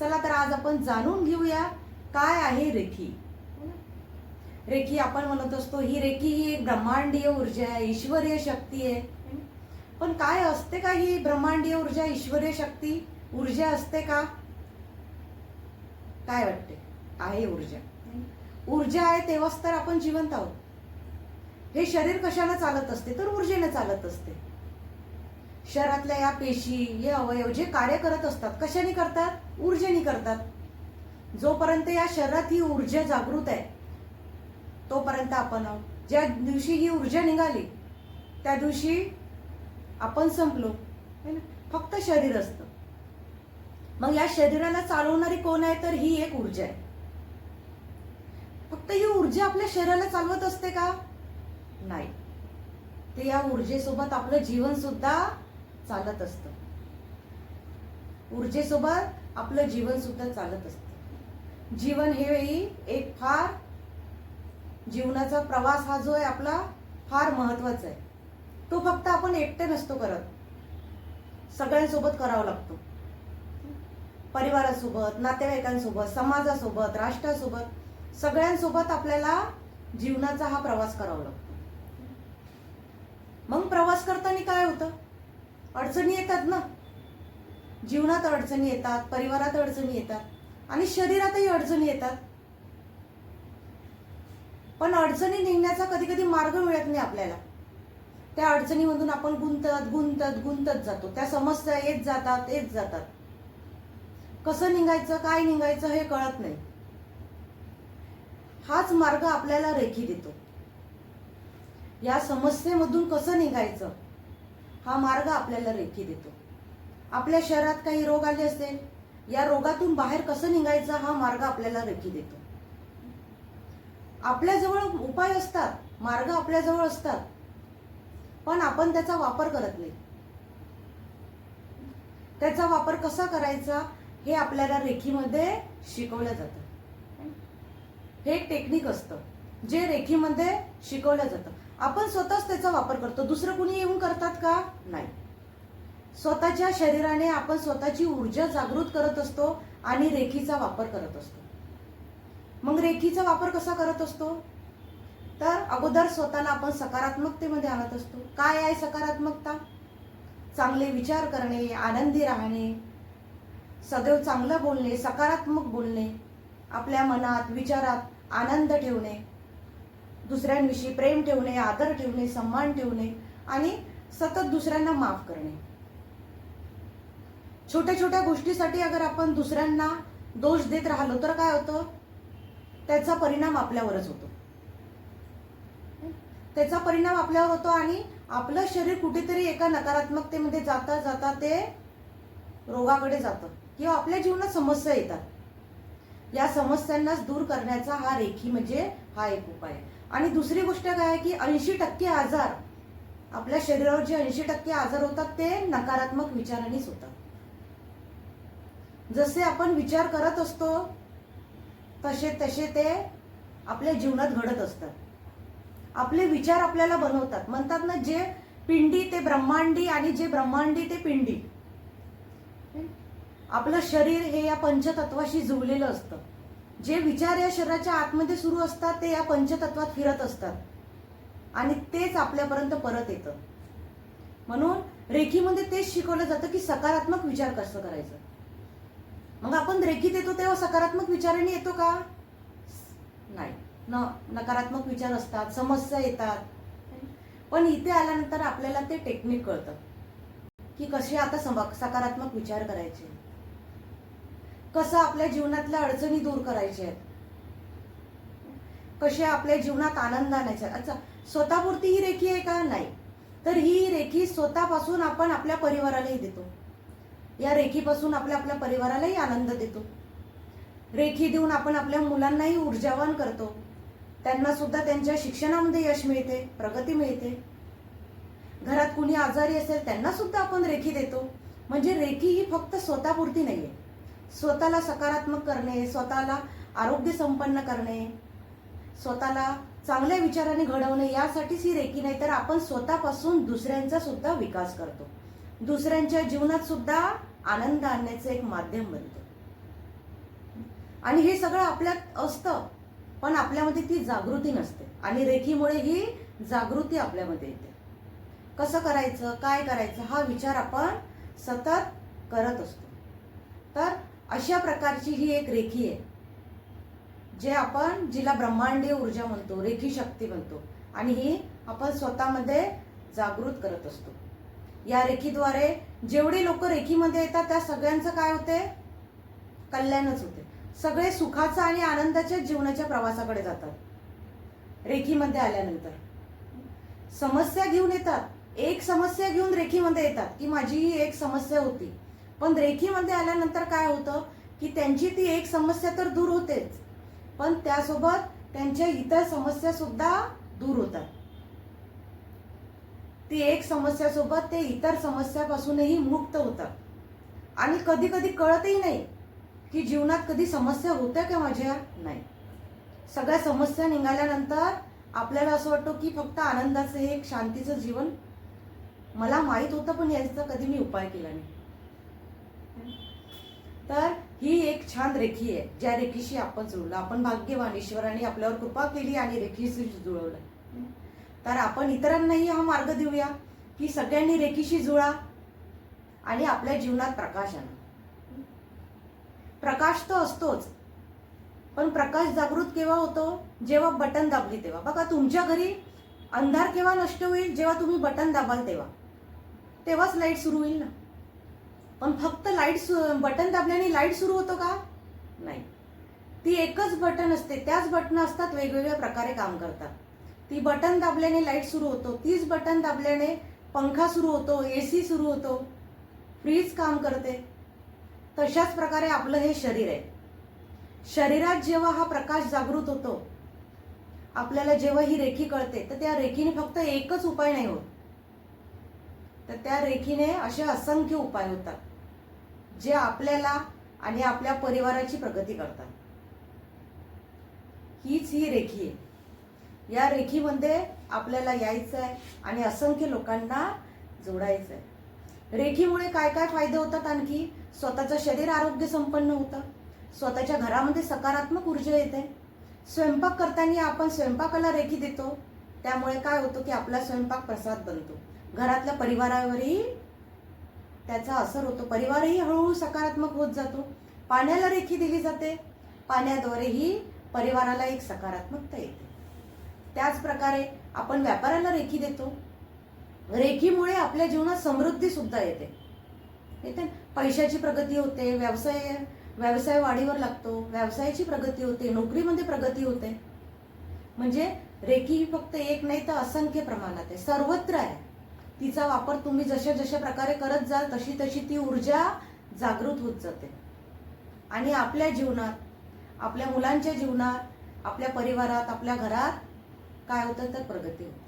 चला तर आज आपण जाणून घेऊया काय आहे रेखी. रेखी आपण म्हणत असतो ही रेखी ही एक ब्रह्मांडीय ऊर्जा आहे, ईश्वरीय शक्ती आहे. पण काय असते का ही ब्रह्मांडीय ऊर्जा, ईश्वरीय शक्ती ऊर्जा असते का? काय वाटते? आहे ऊर्जा. ऊर्जा आहे तेव्हाच तर आपण जिवंत आहोत. हे शरीर कशाने चालत असते तर ऊर्जेने चालत असते. शरीरातल्या या पेशी, हे अवयव जे कार्य करत असतात कशाने करतात? ऊर्जेने करतात. जोपर्यंत या शरीरात ही ऊर्जा जागृत आहे तोपर्यंत आपण आहोत. ज्या दिवशी ही ऊर्जा निघाली त्या दिवशी आपण संपलो. फक्त शरीर असतं. मग या शरीराला चालवणारी कोण आहे तर ही एक ऊर्जा आहे. फक्त ही ऊर्जा आपल्या शरीराला चालवत असते का? नाही. ते या ऊर्जेसोबत आपलं जीवन सुद्धा चालत असतं. ऊर्जेसोबत आपलं जीवन सुद्धा चालत असतं. जीवन हे एक फार जीवनाचा प्रवास हा जो आहे आपला फार महत्वाचा आहे. तो फक्त आपण एकटे नसतो करत, सगळ्यांसोबत करावा लागतो. परिवारासोबत, नातेवाईकांसोबत, समाजासोबत, राष्ट्रासोबत, सगळ्यांसोबत आपल्याला जीवनाचा हा प्रवास करावा लागतो. मग प्रवास करताना काय होतं? अडचणी येतात ना. जीवनात अडचणी येतात, परिवारात अडचणी येतात आणि शरीरातही अडचणी येतात. पण अडचणी निघण्याचा कधी कधी मार्ग मिळत नाही आपल्याला. त्या अडचणीमधून आपण गुंतत जातो. त्या समस्या येत जातात. कसं निघायचं, काय निघायचं हे कळत नाही. हाच मार्ग आपल्याला रेखी देतो. या समस्येमधून कसं निघायचं हा मार्ग आपल्याला रेखी देतो. आपल्या शरीरात काही रोग आले असेल, या रोगातून बाहेर कसं निघायचं हा मार्ग आपल्याला रेखी देतो. आपल्याजवळ उपाय असतात, मार्ग आपल्याजवळ असतात, पण आपण त्याचा वापर करत नाही. त्याचा वापर कसा करायचा हे आपल्याला रेखीमध्ये शिकवलं जातं. हे एक टेक्निक असतं जे रेखीमध्ये शिकवलं जातं. आपण स्वतःच त्याचा वापर करतो. दुसरं कुणी येऊन करतात का? नाही. स्वतःच्या शरीराने आपण स्वतःची ऊर्जा जागृत करत असतो आणि रेखीचा वापर करत असतो. मग रेखीचा वापर कसा करत असतो तर अगोदर स्वतःला आपण सकारात्मकतेमध्ये आणत असतो. काय आहे सकारात्मकता? चांगले विचार करणे, आनंदी राहणे, सदैव चांगलं बोलणे, सकारात्मक बोलणे, आपल्या मनात विचारात आनंद ठेवणे, दुसऱ्यांविषयी प्रेम ठेवणे, आदर ठेवणे, सन्मान ठेवणे आणि सतत दुसऱ्यांना माफ करणे. छोट्या छोट्या गोष्टीसाठी अगर आपण दुसऱ्यांना दोष देत राहिलो तर काय होतं? त्याचा परिणाम आपल्यावरच होतो. त्याचा परिणाम आपल्यावर होतो आणि आपलं शरीर कुठेतरी एका नकारात्मकतेमध्ये जाता जाता ते रोगाकडे जातं किंवा आपल्या जीवनात समस्या येतात. या समस्यांनाच दूर करण्याचा हा रेखी म्हणजे हा एक उपाय आहे. आणि दुसरी गोष्ट काय आहे की 80% आजार आपल्या शरीरावर जे 80% आजार होतात ते नकारात्मक विचारांनीच होतात. जसे आपण विचार करत असतो तसे तसे ते आपल्या जीवनात घडत असतात. आपले विचार आपल्याला बनवतात. म्हणतात ना, जे पिंडी ते ब्रह्मांडी आणि जे ब्रह्मांडी ते पिंडी. आपलं शरीर हे या पंचतत्वाशी जुळलेलं असतं. जे विचार या शरीराच्या आतमध्ये सुरू असतात ते या पंचतत्वात फिरत असतात आणि तेच आपल्यापर्यंत परत येतं. म्हणून रेखीमध्ये तेच शिकवलं जातं की सकारात्मक विचार कसं करायचं. मग आपण रेखीत येतो तेव्हा सकारात्मक विचाराने येतो का? नाही. नकारात्मक विचार असतात, समस्या येतात. पण इथे आल्यानंतर आपल्याला ते टेक्निक कळतं की कसे आता सकारात्मक विचार करायचे, कसं आपल्या जीवनातल्या अडचणी दूर करायच्या आहेत, कसे आपल्या जीवनात आनंद आणायचा. अच्छा, स्वतःपुरती ही रेखी आहे का? नाही. तर ही रेखी स्वतःपासून आपण आपल्या परिवारालाही देतो. या रेखीपासून आपल्या परिवारालाही आनंद देतो. रेखी देऊन आपण आपल्या मुलांनाही ऊर्जावान करतो. त्यांना सुद्धा त्यांच्या शिक्षणामध्ये यश मिळते, प्रगती मिळते. घरात कुणी आजारी असेल त्यांना सुद्धा आपण रेखी देतो. म्हणजे रेखी ही फक्त स्वतःपुरती नाहीये. स्वतःला सकारात्मक करणे, स्वतःला आरोग्य संपन्न करणे, स्वतःला चांगल्या विचाराने घडवणे यासाठीच ही रेखी. नाही तर आपण स्वतःपासून दुसऱ्यांचा सुद्धा विकास करतो. दुसऱ्यांच्या जीवनात सुद्धा आनंद आणण्याचे एक माध्यम बनतो. आणि हे सगळं आपल्यात असतं, पण आपल्यामध्ये ती जागृती नसते आणि रेखीमुळे ही जागृती आपल्यामध्ये येते. कसं करायचं, काय करायचं हा विचार आपण सतत करत असतो. तर अशा प्रकारची ही एक रेखी आहे, जे आपण जिला ब्रह्मांडीय ऊर्जा म्हणतो, रेखी शक्ती म्हणतो, आणि ही आपण स्वतःमध्ये जागृत करत असतो. या रेखीद्वारे जेवढे लोक रेखीमध्ये येतात त्या सगळ्यांचं काय होते, कल्याणच होते. सगळे सुखाचा आणि आनंदाच्या जीवनाच्या प्रवासाकडे जातात रेखीमध्ये आल्यानंतर. समस्या घेऊन येतात, एक समस्या घेऊन रेखीमध्ये येतात की माझी ही एक समस्या होती, पण रेखीमध्ये आल्यानंतर काय होतं की त्यांची ती एक समस्या तर दूर होतेच, पण त्यासोबत त्यांच्या इतर समस्या सुद्धा दूर होतात. ती एक समस्या सोबत ते इतर समस्यापासूनही मुक्त होतात. आणि कधी कधी कळतही नाही की जीवनात कधी समस्या होत्या का माझ्या. नाही, सगळ्या समस्या निघाल्यानंतर आपल्याला असं वाटतं की फक्त आनंदाचं हे एक शांतीचं जीवन मला माहित होतं, पण याचा कधी मी उपाय केला नाही. तर ही एक छान रेखी आहे, ज्या रेखीशी आपण जुळलो. आपण भाग्यवान, ईश्वराने आपल्यावर कृपा केली आणि रेखीशी जुळवलं. तर आपण इतरांनाही हा मार्ग देऊया की सगळ्यांनी रेखीशी जुळा आणि आपल्या जीवनात प्रकाश आणा. प्रकाश तर असतोच, पण प्रकाश जागृत केव्हा होतो, जेव्हा बटन दाबली तेव्हा. बघा, तुमच्या घरी अंधार केव्हा नष्ट होईल, जेव्हा तुम्ही बटन दाबाल तेव्हाच लाईट सुरू होईल ना. पण फक्त बटन दाबल्याने लाईट सुरू होतो का? नाही, ती एकच बटन असते, त्याच बटन असतात वेगवेगळ्या प्रकारे काम करतात. ती बटन दाबल्याने लाईट सुरू होतो, तीच बटन दाबल्याने पंखा सुरू होतो, एसी सुरू होतो, फ्रीज काम करते. तशाच प्रकारे आपलं हे शरीर आहे. शरीरात जेव्हा हा प्रकाश जागृत होतो, आपल्याला जेव्हा ही रेखी कळते, तर त्या रेखीने फक्त एकच उपाय नाही होत, तर त्या रेखीने असे असंख्य उपाय होतात, जे आपल्याला आणि आपल्या परिवाराची प्रगती करतात. हीच ही रेखी आहे. या रेखीमध्ये आपल्याला यायचं आहे आणि असंख्य लोकांना जोडायचं आहे. रेखीमुळे काय काय फायदे होतात आणखी? स्वतःचं शरीर आरोग्य संपन्न होतं, स्वतःच्या घरामध्ये सकारात्मक ऊर्जा येते. स्वयंपाक करताना आपण स्वयंपाकाला रेखी देतो, त्यामुळे काय होतं की आपला स्वयंपाक प्रसाद बनतो. घरातल्या परिवारावरही त्याचा असर होतो, परिवारही हळूहळू सकारात्मक होत जातो. पाण्याला रेखी दिली जाते, पाण्याद्वारेही परिवाराला एक सकारात्मकता येते. त्याच प्रकारे आपण व्यापाराला रेखी देतो, रेखीमुळे आपल्या जीवनात समृद्धी सुद्धा येते. पैशाची प्रगती होते, व्यवसाय वाढीवर लागतो, व्यवसायाची प्रगती होते, नोकरीमध्ये प्रगती होते. म्हणजे रेखी फक्त एक नाही तर असंख्य प्रमाणात आहे, सर्वत्र आहे. तिचा वापर तुम्ही जशा जशा प्रकारे करत जाल तशी तशी ती ऊर्जा जागृत होत जाते आणि आपल्या जीवनात, आपल्या मुलांच्या जीवनात, आपल्या परिवारात, आपल्या घरात काय होतं तर प्रगती होते.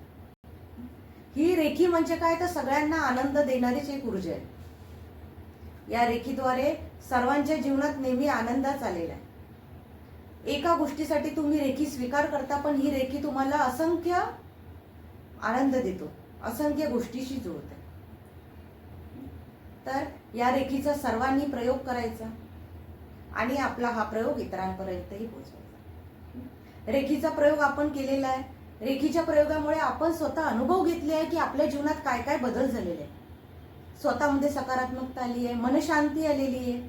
ही रेखी म्हणजे काय तर सगळ्यांना आनंद देणारीच एक ऊर्जा आहे. या रेखीद्वारे सर्वांच्या जीवनात नेहमी आनंदाच आलेला आहे. एका गोष्टीसाठी तुम्ही रेखी स्वीकार करता, पण ही रेखी तुम्हाला असंख्य आनंद देतो, असंख्य गोष्टीशी जोडते. तर या रेखीचा सर्वांनी प्रयोग करायचा आणि आपला हा प्रयोग इतरांपर्यंतही पोहोचवायचा. रेखीचा प्रयोग आपण केलेला आहे. रेखीच्या प्रयोगामुळे आपण स्वतः अनुभव घेतले आहे की आपल्या जीवनात काय काय बदल झालेले आहे. स्वतःमध्ये सकारात्मकता आली आहे, मनशांती आलेली आहे,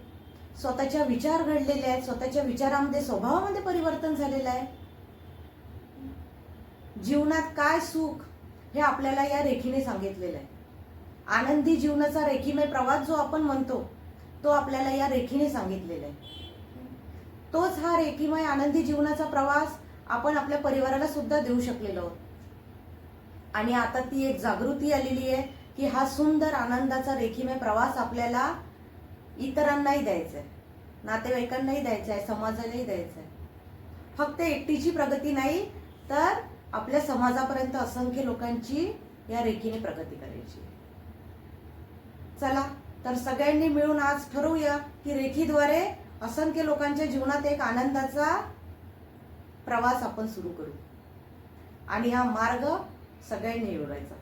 स्वतःच्या विचार घडलेले आहेत, स्वतःच्या विचारामध्ये, स्वभावामध्ये परिवर्तन झालेलं आहे. जीवनात काय सुख हे आपल्याला या रेखीने सांगितलेलं आहे. आनंदी जीवनाचा रेखीमय प्रवास जो आपण म्हणतो तो आपल्याला या रेखीने सांगितलेला आहे. तोच हा रेखीमय आनंदी जीवनाचा प्रवास आपण आपल्या परिवाराला सुद्धा देऊ शकलेलो आहोत. आणि आता ती एक जागृती आलेली आहे की हा सुंदर आनंदाचा रेखीमय प्रवास आपल्याला इतरांनाही द्यायचा आहे, नातेवाईकांनाही द्यायचा आहे, समाजालाही द्यायचा आहे. फक्त एकटीची प्रगती नाही तर आपल्या समाजापर्यंत असंख्य लोकांची या रेखीने प्रगती करायची. चला तर सगळ्यांनी मिळून आज ठरवूया की रेखीद्वारे असंख्य लोकांच्या जीवनात एक आनंदाचा प्रवास आपण सुरू करू आणि हा मार्ग सगळ्यांनी निवडायचा.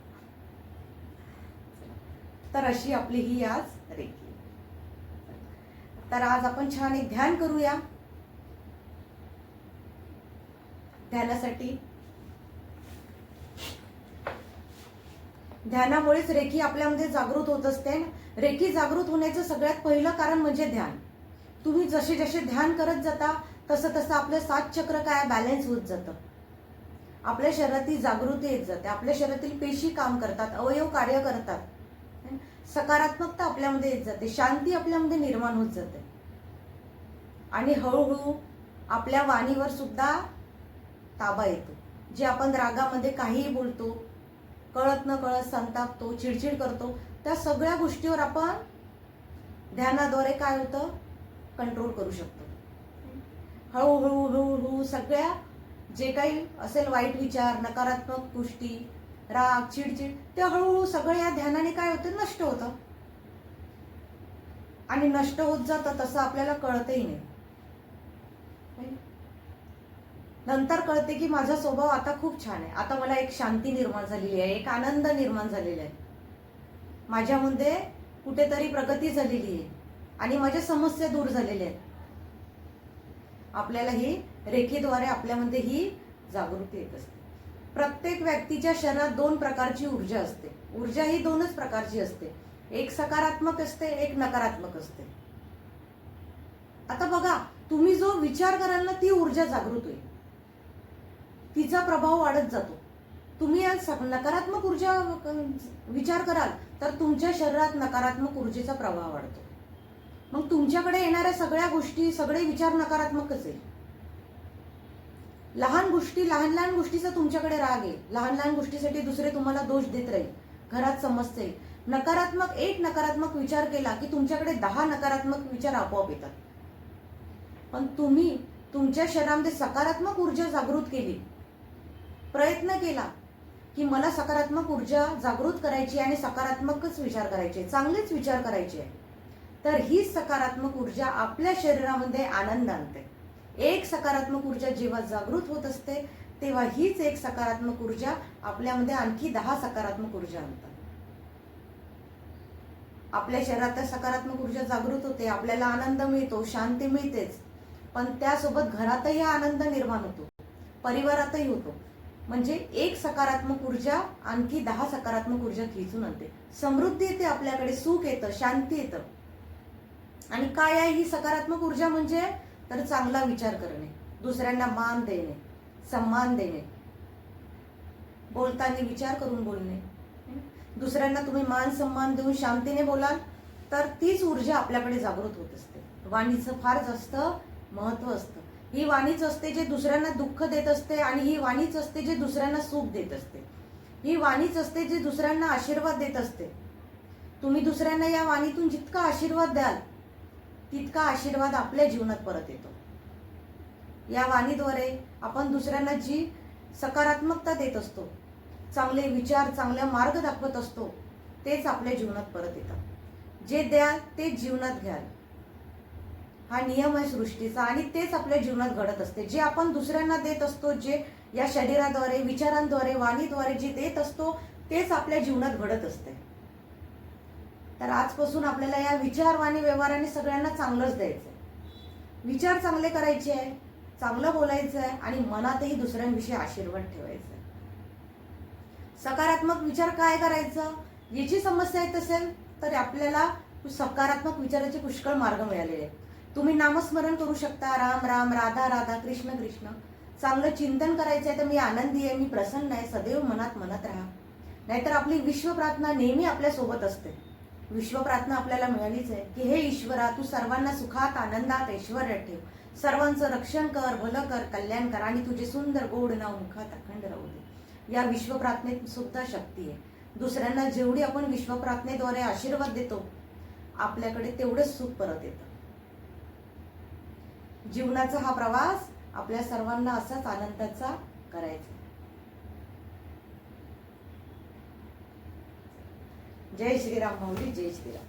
तर अशी आपली ही आज रेखी. तर आज आपण छान एक ध्यान करूया ध्यानासाठी. ध्यानामुळेच रेखी आपल्यामध्ये जागृत होत असते. रेखी जागृत होण्याचं सगळ्यात पहिलं कारण म्हणजे ध्यान. तुम्ही जसे जसे ध्यान करत जाता तसं तसं आपलं 7 चक्र काय बॅलन्स होत जातं. आपल्या शरीरातील जागृती येत जाते, आपल्या शरीरातील पेशी काम करतात, अवयव कार्य करतात, सकारात्मकता आपल्यामध्ये येत जाते, शांती आपल्यामध्ये निर्माण होत जाते. आणि हळूहळू आपल्या वाणीवर सुद्धा ताबा येतो. जे आपण रागामध्ये काहीही बोलतो, कळत न कळत संतापतो, चिडचिड करतो, त्या सगळ्या गोष्टीवर आपण ध्यानाद्वारे काय होतं, कंट्रोल करू शकतो. हळूहळू हळूहळू सगळ्या जे काही असेल वाईट विचार, नकारात्मक गोष्टी, राग, चिडचिड, ते हळूहळू सगळं या ध्यानाने काय होतं, नष्ट होतं. आणि नष्ट होत जातं तसं आपल्याला कळतही नाही. नंतर कळते की माझा स्वभाव आता खूप छान आहे, आता मला एक शांती निर्माण झालेली आहे, एक आनंद निर्माण झालेला आहे, माझ्यामध्ये कुठेतरी प्रगती झालेली आहे आणि माझ्या समस्या दूर झालेल्या आहेत. आपल्याला ही रेखीद्वारे आपल्यामध्ये ही जागृती येत असते. प्रत्येक व्यक्तीच्या शरीरात 2 प्रकारची ऊर्जा असते. ऊर्जा ही 2च प्रकारची असते, एक सकारात्मक असते, एक नकारात्मक असते. आता बघा, तुम्ही जो विचार कराल ना ती ऊर्जा जागृत होईल, तिचा प्रभाव वाढत जातो. तुम्ही आज नकारात्मक ऊर्जा विचार कराल तर तुमच्या शरीरात नकारात्मक ऊर्जेचा प्रभाव वाढतो. मग तुमच्याकडे येणाऱ्या सगळ्या गोष्टी, सगळे विचार नकारात्मकच आहे. लहान लहान गोष्टीचा तुमच्याकडे राग आहे, लहान लहान गोष्टीसाठी दुसरे तुम्हाला दोष देत राहील, घरात समस्या येईल. एक नकारात्मक विचार केला की तुमच्याकडे 10 नकारात्मक विचार आपोआप येतात. पण तुम्ही तुमच्या शरीरामध्ये सकारात्मक ऊर्जा जागृत केली, प्रयत्न केला की मला सकारात्मक ऊर्जा जागृत करायची आणि सकारात्मकच विचार करायचे, चांगलेच विचार करायचे, तर ही सकारात्मक ऊर्जा आपल्या शरीरामध्ये आनंद आणते. एक सकारात्मक ऊर्जा जेव्हा जागृत होत असते तेव्हा हीच एक सकारात्मक ऊर्जा आपल्यामध्ये आणखी 10 सकारात्मक ऊर्जा आणतात. आपल्या शरीरात सकारात्मक ऊर्जा जागृत होते, आपल्याला आनंद मिळतो, शांती मिळतेच, पण त्यासोबत घरातही आनंद निर्माण होतो, परिवारातही होतो. म्हणजे एक सकारात्मक ऊर्जा आणखी 10 सकारात्मक ऊर्जा खेचून आणते. समृद्धी येते, आपल्याकडे सुख येतं, शांती येतं. आणि काय आहे ही सकारात्मक ऊर्जा म्हणजे, तर चांगला विचार करणे, दुसऱ्यांना मान देणे, सन्मान देणे, बोलताना विचार करून बोलणे. दुसऱ्यांना तुम्ही मान सन्मान देऊन शांतीने बोलाल तर तीच ऊर्जा आपल्याकडे जागृत होत असते. वाणीचं फार जास्त महत्व असतं. ही वाणीच असते जे दुसऱ्यांना दुःख देत असते आणि ही वाणीच असते जे दुसऱ्यांना सुख देत असते. ही वाणीच असते जे दुसऱ्यांना आशीर्वाद देत असते. तुम्ही दुसऱ्यांना या वाणीतून जितका आशीर्वाद द्याल तितका आशीर्वाद आपल्या जीवनात परत येतो. या वाणीद्वारे आपण दुसऱ्यांना जी सकारात्मकता देत असतो, चांगले विचार, चांगला मार्ग दाखवत असतो, तेच आपल्या जीवनात परत येतात. जे द्याल ते जीवनात घ्याल, हा नियम आहे सृष्टीचा आणि तेच आपल्या जीवनात घडत असते. जे आपण दुसऱ्यांना देत असतो, जे या शरीराद्वारे, विचारांद्वारे, वाणीद्वारे जे देत असतो तेच आपल्या जीवनात घडत असते. तर आजपासून आपल्याला या विचार, वाणी, व्यवहाराने सगळ्यांना चांगलंच द्यायचंय. विचार चांगले करायचे आहे, चांगलं बोलायचं आहे आणि मनातही दुसऱ्यांविषयी आशीर्वाद ठेवायचा आहे. सकारात्मक विचार काय करायचं, याची समस्या येत असेल तर आपल्याला सकारात्मक विचाराचे पुष्कळ मार्ग मिळालेले आहेत. तुम्ही नामस्मरण करू शकता, राम राम, राधा राधा, कृष्ण कृष्ण. चांगलं चिंतन करायचं आहे तर मी आनंदी आहे, मी प्रसन्न आहे, सदैव मनात म्हणत राहा. नाहीतर आपली विश्व प्रार्थना नेहमी आपल्या सोबत असते. विश्व प्रार्थना आपल्याला मिळालीच आहे की हे ईश्वरा, तू सर्वांना सुखात, आनंदात, ऐश्वर्यात ठेव, सर्वांचं रक्षण कर, भलं कर, कल्याण कर आणि तुझे सुंदर गोड नाव मुखात अखंड राहू दे. या विश्व प्रार्थनेत सुद्धा शक्ती आहे. दुसऱ्यांना जेवढी आपण विश्व प्रार्थनेद्वारे आशीर्वाद देतो आपल्याकडे तेवढेच सुख परत येतं. जीवनाचा हा प्रवास आपल्या सर्वांना असाच आनंदाचा करायचा. जय श्रीराम माऊली, जय श्रीराम.